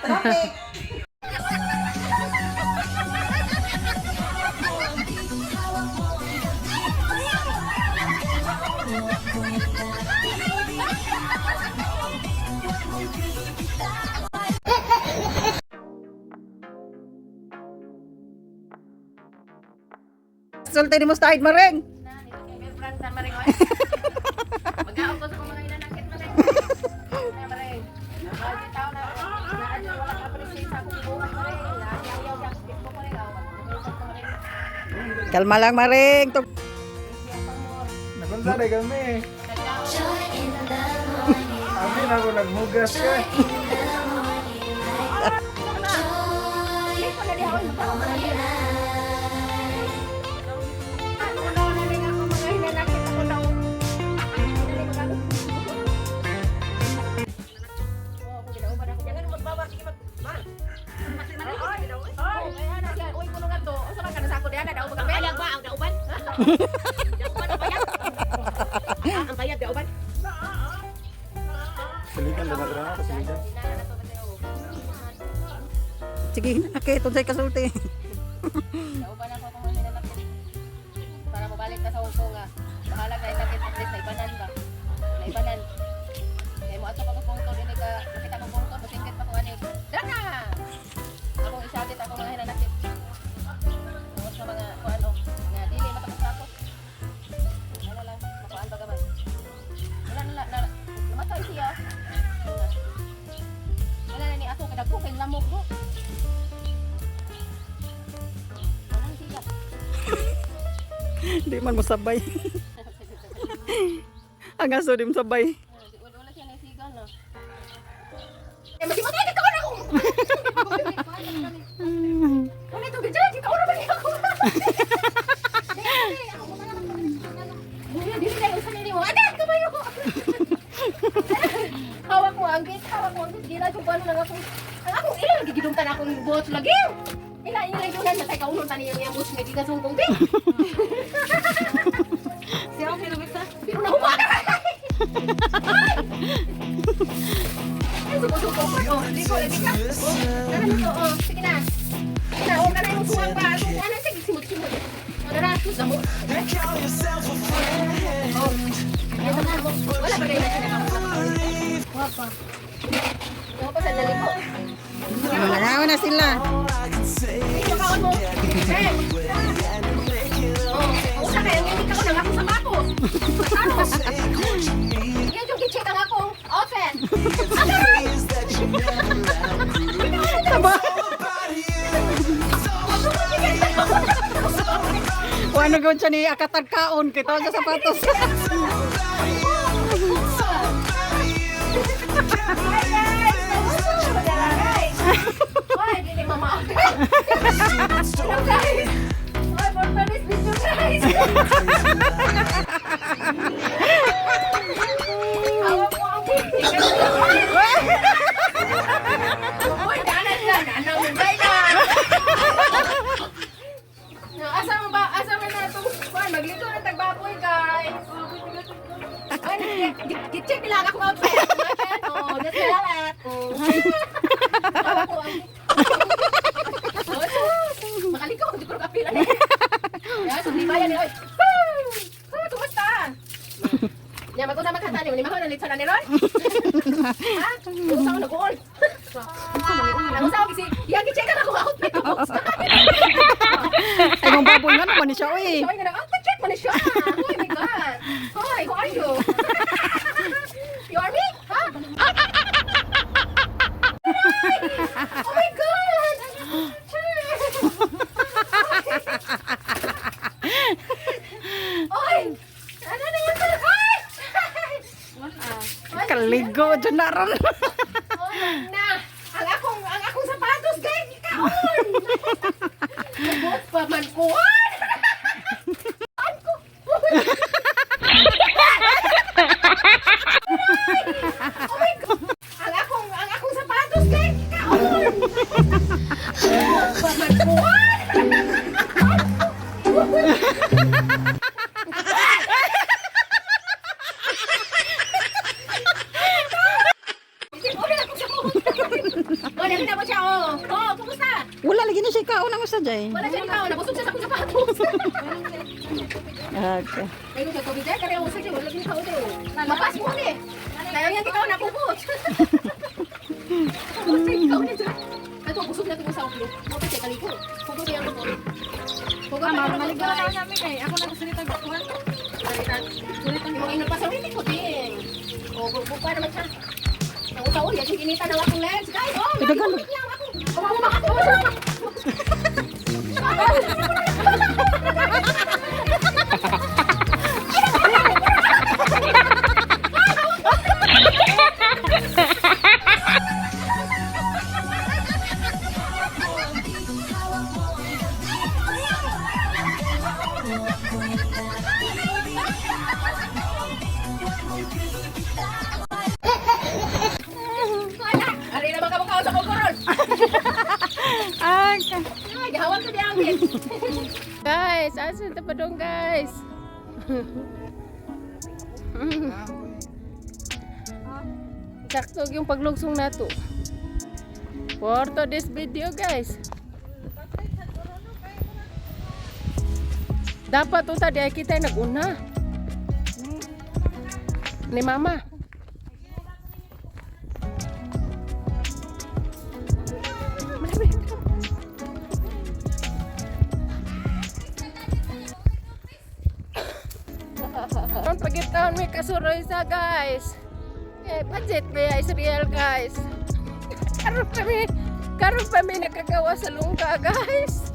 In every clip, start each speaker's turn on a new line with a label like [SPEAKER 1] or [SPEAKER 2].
[SPEAKER 1] Traffic. Sulti ni Mustahid Maring.
[SPEAKER 2] Mag-aon ko sa mga inanakit mo rin. Maring. Tao na wala ka appreciate sa akong buhay mo rin. Ayaw ka skip mo rin.
[SPEAKER 1] Kalma lang Maring.
[SPEAKER 3] Nakunta kami. Amin ako nagmugas ka.
[SPEAKER 2] Ang bayad dauban.
[SPEAKER 3] Siligan na nagra ako, siligan.
[SPEAKER 1] Sige, nakit unsay kasulti.
[SPEAKER 2] Dauban ako kung ano nila. Para mabalik ka sa Hong Kong ah. Bahala kay sakit at least naibanan ba. Naibanan. Kaya mo ato ka pungto din ka nakita ko pungto masingkit pa ko ani. Dana. Ako isagit ako mga hinanakit. Sa mga ano nga dili matapos. Wala lang, makuan pa gaman. Wala na namatay siya. Wala na ni ato kadagko kay lamok ko. Ano siya?
[SPEAKER 1] Di man mo sabay. Ang aso di mo sabay.
[SPEAKER 2] Wala siya na sigal na. Eh mati-mati ka na ako. Wala to gid ka ora ba ni ako. Dili kayo sa nini mo. Ada kabayo. Hawak mo ang gate, gila jud ano lang ako. Ang ako ila lagi gidungtan akong boss lagi. Ila yun na tay kaunon tani yung boss nga di ka sungkong bi. Siya okay na basta. Pero na humaka. Ay, suko-suko ko. Oh, liko. Oh, sige na. Huwag ka na yung suwang ba? Ano, sige, simut-simut. Wala na, damo. Oh, ito na mo. Wala ba kayo na sinakapos? Wapa. Wapa sa naliko.
[SPEAKER 1] Mananawa na sila.
[SPEAKER 2] Ito kaon mo. Eh. Oh, una kayo, hindi ka ko nang ako sapatos. Ano? Yan yung kichik ang akong open.
[SPEAKER 1] Taba. Wano gawin siya ni akatag kaon kita sa sapatos.
[SPEAKER 2] Ay, hindi mama. Hello guys. Ay, for Paris video guys. Hawak mo ang picture. Uy, kanan ka. Nanang mungay na. Asa mo ba? Asa mo na itong maglito ng tagbaboy guys. Ay, check nila ako outfit. Oh, just lalat. Hawak ko ang makalikaw, hindi ko kapila na. Yan, sundi bayan ni Oy. Kumusta? Yan, mag-una magkatali. Lima ko, nalitsa na ni Roy. Ha? Kumusta ko nag-uol? Kumusta ko kasi, yan, i-check ka na kung outfit ko.
[SPEAKER 1] Ay, mong baboy nga naman ni siya, uy.
[SPEAKER 2] Show nga na, check mo na siya. Oh my God. Hoy, who are you? You are me? Ha? Oh my God! Oy! Ano na yan? Ay!
[SPEAKER 1] Kaligo, dyan na ron.
[SPEAKER 2] Oh na! Ang akong sapatos, guys! Ikaon! Nabot pa man ko! Ano ko? Oh my God! Ang akong sapatos, guys! Ikaon! Nabot pa man ko! Sige, okay na kung sa Oh, nakita mo siya, oh. Oh, kumusta?
[SPEAKER 1] Wala lagi na siya kaon ang usa jay.
[SPEAKER 2] Wala siya ikaw, nabusog siya sa akong sapatos.
[SPEAKER 1] Okay.
[SPEAKER 2] Ayun siya, COVID dahil, kaya usog siya, wala siya ikaw daw. Mapas mo ni. Kaya yan ikaw napupot. Usog ikaw na dyan. Ito, busog na ito sa ulo. Mapos siya kaliko. Pugod niya ang ulo. Pugod na ang ulo, guys.
[SPEAKER 1] Ako na gusto nito gakuan.
[SPEAKER 2] Sulitan mo, inapasawin ko din. O, buka naman siya. Ang usaon, yan, siginita ng akong lens. Guys, oh,
[SPEAKER 1] Dagan.
[SPEAKER 2] Ari naman ka mukha sa kukurol.
[SPEAKER 1] Ay,
[SPEAKER 2] Ay, gahawan ko di angin. Guys, asan ito pa dong guys? Sakto yung paglugsong nato. For today's video guys. Dapat ito tadi ay kita nag-una. Ni mama. Ang pagkitaon may kasuroy sa guys. Eh, budget ba Israel guys? Karon pa may nakagawa sa lungga guys.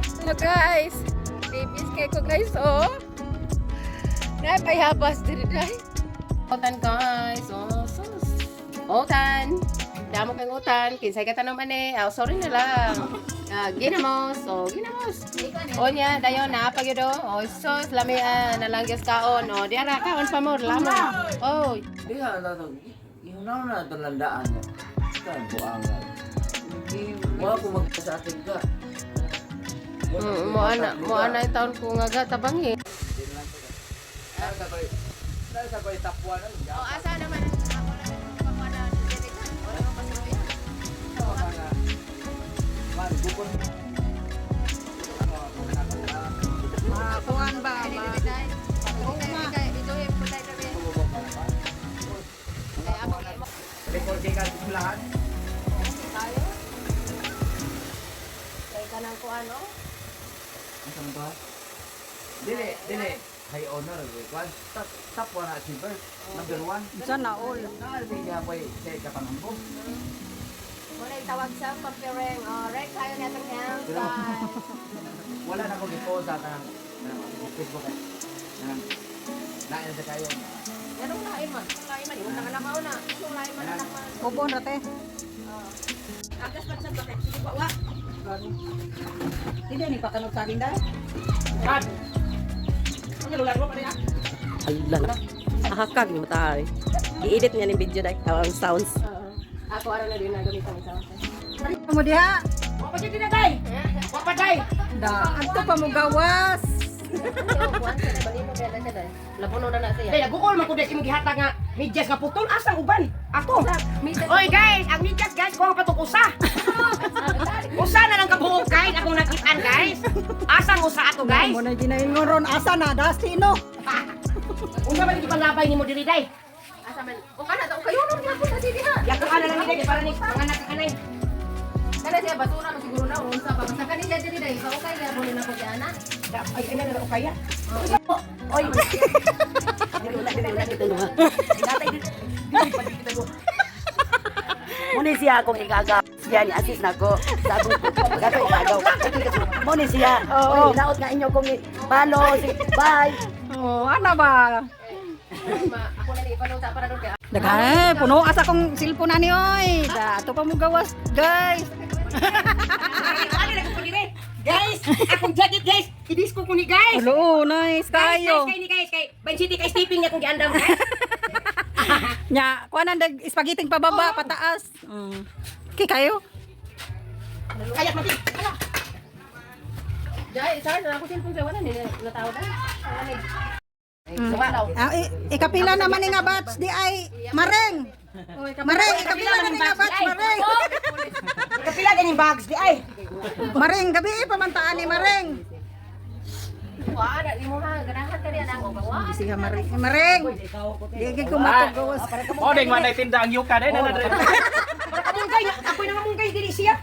[SPEAKER 2] So guys, babies kay ko guys oh. Napayhabas diri dai. Utan guys, oh sus. Utan. Damo kang utan, kinsay ka tanong mani. Oh, sorry na lang. Ginamos, so ginamos. O niya, dayon na pag yun o sus, lami nalangyas kaon. O, di ara kaon pa mo, lamon. Oh,
[SPEAKER 4] Iya, lalu yung na talandaan niya. Kan buangan. Wala ko magkasakit ka.
[SPEAKER 2] mo ana yung taon ko nga gatabangi.
[SPEAKER 4] Sabay tapuan ang
[SPEAKER 2] O, asa naman ako lang papada diri ka. O, naman pasuloy.
[SPEAKER 4] man bukod.
[SPEAKER 1] kuan ba?
[SPEAKER 4] Recording ka lahat. Ano ba? Dili. High honor, kwan. Top 1 achiever. Number 1.
[SPEAKER 1] Sana all.
[SPEAKER 4] Naalala niya po sa kapangambong.
[SPEAKER 2] Muna itawag sa comparing. Red tayo na itong health.
[SPEAKER 4] Wala na ko gipo sa kanang Facebook eh. Naan sa kayo.
[SPEAKER 2] Anong lain man? Lain man. Yung nakalakaw na. Yung lain man naman.
[SPEAKER 1] Ubon rate.
[SPEAKER 2] Agas man sa bakit. Sige pa, wa.
[SPEAKER 1] Hindi ni pakanod sa akin dai.
[SPEAKER 5] Ala, ahakag mo tayo. I-edit niya ng video dahil ang sounds.
[SPEAKER 2] Ako araw na din nagamitan sa akin.
[SPEAKER 1] Mo diha.
[SPEAKER 2] Wapa dyan din na, day! Wapa, day!
[SPEAKER 1] Da, adto pa mo gawas.
[SPEAKER 2] Lapuno na na siya.
[SPEAKER 6] Day, nagukol man ko dahil imong gihatag nga medyas nga putol. Asang uban? Ako. Oy guys, ang medyas guys, kuha pa itong usa. Usa na lang kabuok guys, akong nakitaan guys. Asang usa ato guys.
[SPEAKER 1] Mo na ginaingon ron asa na dasti no.
[SPEAKER 6] Unsa ba yung panglabay ni mo diri day?
[SPEAKER 2] Asa man? O kana, kayo nun nga po sa sili ha.
[SPEAKER 6] Yato ana lang ni day, para ni panganak ka kanay.
[SPEAKER 2] Kana siya, basura mo siguro na. Unsa pa. Sa kanila dyan day. Sa ukay niya, bunin ako dyan na.
[SPEAKER 6] Ay, ano na kaya?
[SPEAKER 5] Oy! Wala dito no ha. Muna siya akong igaga. Siya ni assist na ko. Sabong ko. Gato igagaw. Muna siya. Oy, naot nga inyo kong palo. Bye!
[SPEAKER 1] Oh, ana ba?
[SPEAKER 2] Ako na ni ipanuta para doon kaya.
[SPEAKER 1] Dagay, puno asa kong cellphone ani oy. Da, ato pa mo gawas, guys.
[SPEAKER 6] Ano na ko diri? Guys, akong jacket guys. Idisco ko ni guys.
[SPEAKER 1] Hello, nice kayo.
[SPEAKER 6] Guys, kay Bain City kay Steeping niya kung giandam guys.
[SPEAKER 1] Nya, kuanan dag spaghetti pababa, pataas. Okay kayo?
[SPEAKER 6] Kaya mati.
[SPEAKER 2] Jai, saan na ako cellphone sa wala ni natawag na.
[SPEAKER 1] Ikapila naman ni nga batch di ay mareng. Maring, kapila na nga batch, Maring.
[SPEAKER 6] Kapila ganing bags di ay.
[SPEAKER 1] Maring, gabi pamantaan ni Maring.
[SPEAKER 2] Wala, di mo ha. Ganahan ka rin ako. Wala.
[SPEAKER 1] Sige, Maring. Maring. Di ko matagawas.
[SPEAKER 3] O, ding man ay tinda ang yuka din.
[SPEAKER 6] Para kamunggay, ako'y nangamunggay diri siya.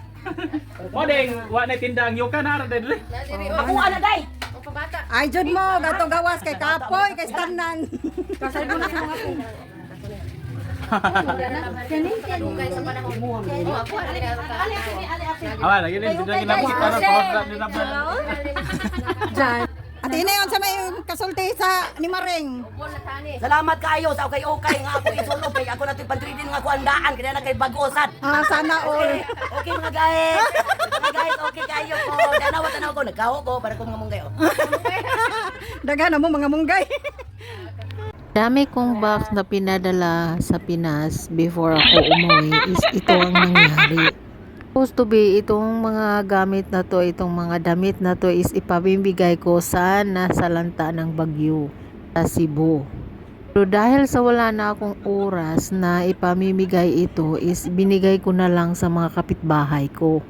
[SPEAKER 3] O, ding, wa na tinda ang yuka na rin.
[SPEAKER 2] Nadiri,
[SPEAKER 6] Ako ana day.
[SPEAKER 2] ang pabata.
[SPEAKER 1] Ay, jud mo, gato gawas kay Kapoy, kay Stanan. Kasal mo na sa mga po.
[SPEAKER 2] Kalugay sa panahon. O, ako, ali na ka.
[SPEAKER 3] Awa, lagi din, lagi na po. Para pa din na po.
[SPEAKER 1] At inayon sa may kasulti sa ni Maring.
[SPEAKER 2] Bol na tani.
[SPEAKER 5] Salamat kayo sa okay nga ako isulog kay ako natin pantridin nga kuandaan kaya na kay bagosan.
[SPEAKER 1] Ah, sana all.
[SPEAKER 5] Okay mga guys. Mga guys, okay kayo ko. Tanaw ko nagkaho ko para kung ngamong gayo.
[SPEAKER 1] Daga na mo mga munggay.
[SPEAKER 7] Dami kong box na pinadala sa Pinas before ako umuwi is ito ang nangyari. Supposed to be itong mga gamit na to, itong mga damit na to is ipamimigay ko sa nasalanta ng bagyo sa Cebu. Pero dahil sa wala na akong oras na ipamimigay ito is binigay ko na lang sa mga kapitbahay ko.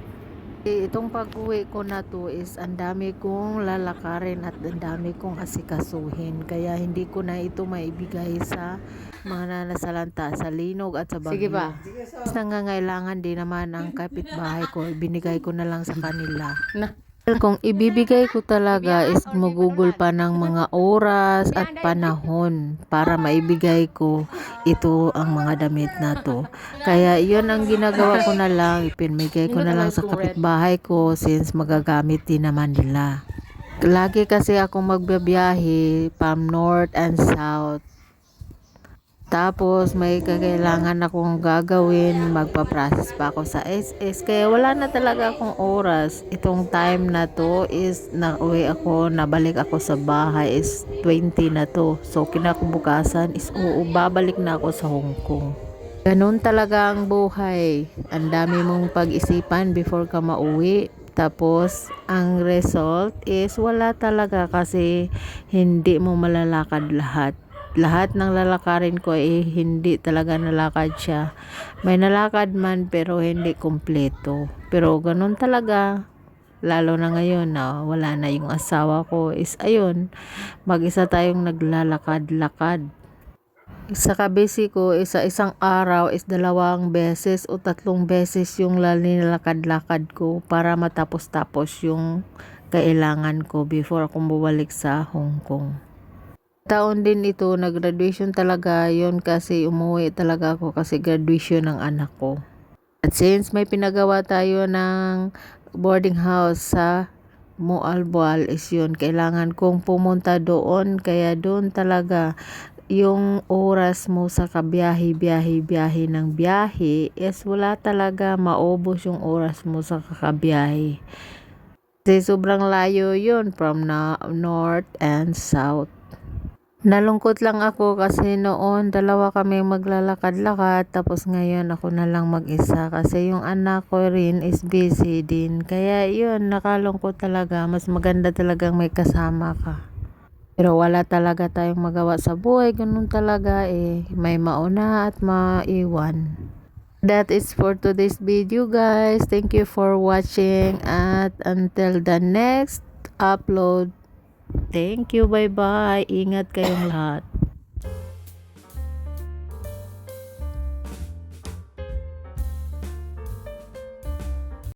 [SPEAKER 7] Itong pag-uwi ko na to is ang dami kong lalakarin at ang dami kong asikasuhin. Kaya hindi ko na ito maibigay sa mga nasalanta sa linog at sa bagyo. Sige ba? Nangangailangan din naman ang kapitbahay ko. Binigay ko na lang sa kanila. Kung ibibigay ko talaga is magugol pa ng mga oras at panahon para maibigay ko ito ang mga damit na to. Kaya iyon ang ginagawa ko na lang, ipinmigay ko na lang sa kapitbahay ko since magagamit din naman nila. Lagi kasi akong magbabiyahe from north and south. Tapos may kailangan akong gagawin, magpa-process pa ako sa SS. Kaya wala na talaga akong oras. Itong time na to is nauwi ako, nabalik ako sa bahay is 20 na to. So kinabukasan is babalik na ako sa Hong Kong. Ganun talaga ang buhay. Ang dami mong pag-isipan before ka mauwi. Tapos ang result is wala talaga kasi hindi mo malalakad lahat. Lahat ng lalakarin ko hindi talaga nalakad siya. May nalakad man pero hindi kumpleto. Pero ganun talaga. Lalo na ngayon na wala na yung asawa ko is ayun, mag-isa tayong naglalakad-lakad. Sa kabisi ko isa isang araw is 2 beses o 3 beses yung nilalakad-lakad ko para matapos-tapos yung kailangan ko before akong bumalik sa Hong Kong. Taon din ito, nag-graduation talaga yon kasi umuwi talaga ako kasi graduation ng anak ko. At since may pinagawa tayo ng boarding house sa Moalboal is yun, kailangan kong pumunta doon kaya doon talaga yung oras mo sa kabiyahe ng biyahe is wala talaga, maubos yung oras mo sa kakabiyahe. Kasi sobrang layo yun from north and south. Nalungkot lang ako kasi noon 2 kami maglalakad-lakad tapos ngayon ako na lang mag-isa kasi yung anak ko rin is busy din. Kaya yun, nakalungkot talaga. Mas maganda talagang may kasama ka. Pero wala talaga tayong magawa sa buhay. Ganun talaga may mauna at maiwan. That is for today's video guys. Thank you for watching at until the next upload. Thank you, bye-bye. Ingat kayong lahat.